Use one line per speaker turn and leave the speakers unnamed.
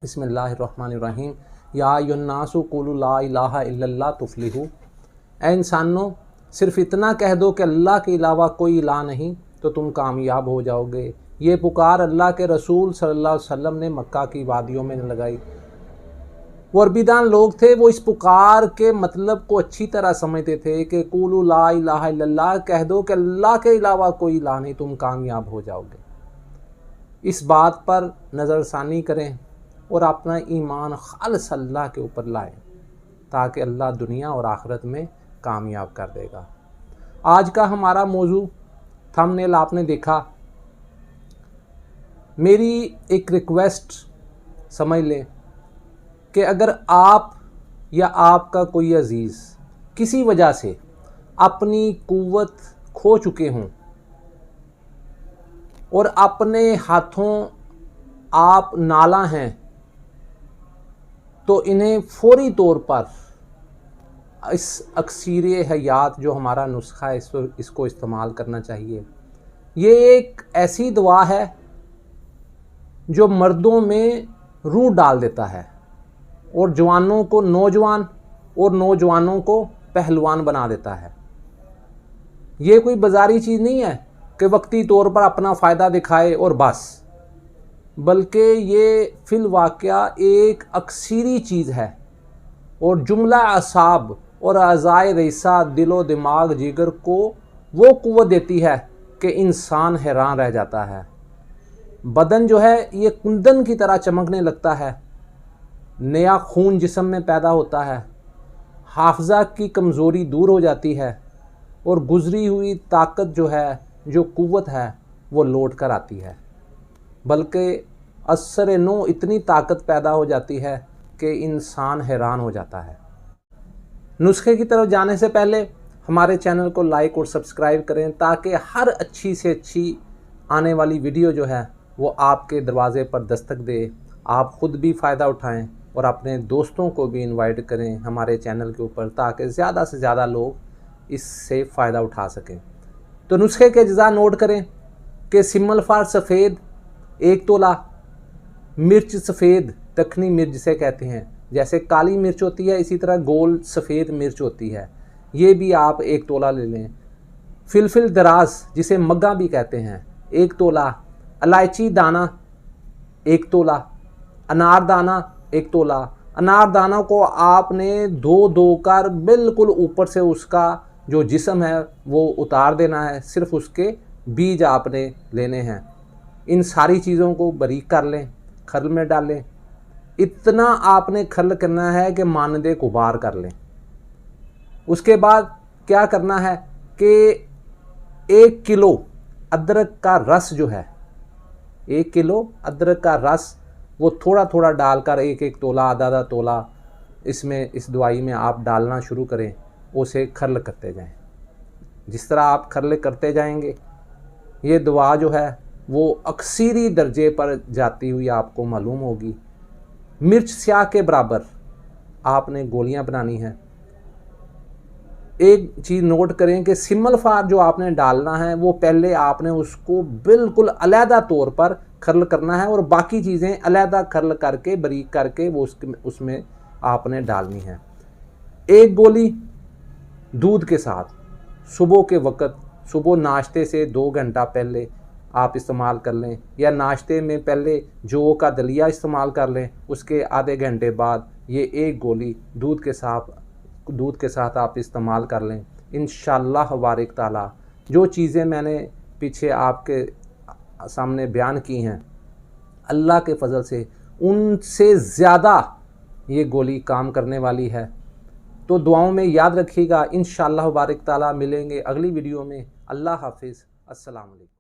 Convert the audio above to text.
बिस्मिल्लाहिर्रहमानिर्रहीम। या अय्युन्नासु क़ुलू ला इलाहा इल्लल्लाह तुफ़्लिहू। ऐ इंसानों, सिर्फ़ इतना कह दो कि अल्लाह के अलावा कोई इलाह नहीं तो तुम कामयाब हो जाओगे। ये पुकार अल्लाह के रसूल सल्लल्लाहु अलैहि वसल्लम ने मक्का की वादियों में लगाई। वो अरबीदान लोग थे, वो इस पुकार के मतलब को अच्छी तरह समझते थे कि क़ुलू ला इलाहा इल्लल्लाह, कह दो कि अल्लाह के अलावा कोई इलाह नहीं, तुम कामयाब हो जाओगे। इस बात पर नज़रसानी करें और अपना ईमान खालिस अल्लाह के ऊपर लाएं, ताकि अल्लाह दुनिया और आखिरत में कामयाब कर देगा। आज का हमारा मौजू थंबनेल आपने देखा। मेरी एक रिक्वेस्ट समझ लें कि अगर आप या आपका कोई अजीज़ किसी वजह से अपनी कुव्वत खो चुके हों और अपने हाथों आप नाला हैं, तो इन्हें फौरी तौर पर इस अक्सीर हयात जो हमारा नुस्खा है इसको इस्तेमाल करना चाहिए। ये एक ऐसी दवा है जो मर्दों में रूह डाल देता है और जवानों को नौजवान और नौजवानों को पहलवान बना देता है। ये कोई बाजारी चीज़ नहीं है कि वक्ती तौर पर अपना फ़ायदा दिखाए और बस, बल्कि ये फिल वाक़या एक अक्सीरी चीज़ है और जुमला असाब और अज़ाए रईसा दिलो दिमाग जिगर को वो क़ुव्वत देती है कि इंसान हैरान रह जाता है। बदन जो है ये कुंदन की तरह चमकने लगता है, नया खून जिस्म में पैदा होता है, हाफ़ज़ा की कमज़ोरी दूर हो जाती है और गुज़री हुई ताकत जो है, जो क़ुव्वत है, वो लौट कर आती है। बल्कि असर नो इतनी ताकत पैदा हो जाती है कि इंसान हैरान हो जाता है। नुस्खे की तरफ जाने से पहले हमारे चैनल को लाइक और सब्सक्राइब करें, ताकि हर अच्छी से अच्छी आने वाली वीडियो जो है वो आपके दरवाज़े पर दस्तक दे, आप ख़ुद भी फ़ायदा उठाएं और अपने दोस्तों को भी इनवाइट करें हमारे चैनल के ऊपर, ताकि ज़्यादा से ज़्यादा लोग इससे फ़ायदा उठा सकें। तो नुस्खे के अज्जा नोट करें कि सिमल फार सफ़ेद 1 तोला, मिर्च सफ़ेद दखनी मिर्च जिसे कहते हैं, जैसे काली मिर्च होती है इसी तरह गोल सफ़ेद मिर्च होती है, ये भी आप 1 तोला ले लें। फिलफिल दराज जिसे मग्गा भी कहते हैं 1 तोला, इलायची दाना 1 तोला, अनार दाना 1 तोला। अनार दाना को आपने धो कर बिल्कुल ऊपर से उसका जो जिस्म है वो उतार देना है, सिर्फ उसके बीज आपने लेने हैं। इन सारी चीज़ों को बारीक कर लें, खल में डालें। इतना आपने खल करना है कि मानदे गुबार कर लें। उसके बाद क्या करना है कि 1 किलो अदरक का रस जो है, 1 किलो अदरक का रस वो थोड़ा थोड़ा डालकर 1-1 तोला आधा तोला इसमें इस दवाई में आप डालना शुरू करें, उसे खर्ल करते जाएं। जिस तरह आप खर्ल करते जाएंगे ये दवा जो है वो अक्सीरी दर्जे पर जाती हुई आपको मालूम होगी। मिर्च स्याह के बराबर आपने गोलियां बनानी हैं। एक चीज़ नोट करें कि सिमल फार जो आपने डालना है वो पहले आपने उसको बिल्कुल अलहदा तौर पर खर्ल करना है और बाकी चीज़ें अलहदा खर्ल करके बारीक करके वो उसमें आपने डालनी है। 1 गोली दूध के साथ सुबह के वक़्त, सुबह नाश्ते से 2 घंटा पहले आप इस्तेमाल कर लें, या नाश्ते में पहले जौ का दलिया इस्तेमाल कर लें, उसके आधे घंटे बाद ये 1 गोली दूध के साथ आप इस्तेमाल कर लें। इंशाअल्लाह वारिक ताला जो चीज़ें मैंने पीछे आपके सामने बयान की हैं, अल्लाह के फजल से उनसे ज़्यादा ये गोली काम करने वाली है। तो दुआओं में याद रखिएगा। इंशाअल्लाह वारिक ताला मिलेंगे अगली वीडियो में। अल्लाह हाफिज़। अस्सलाम वालेकुम।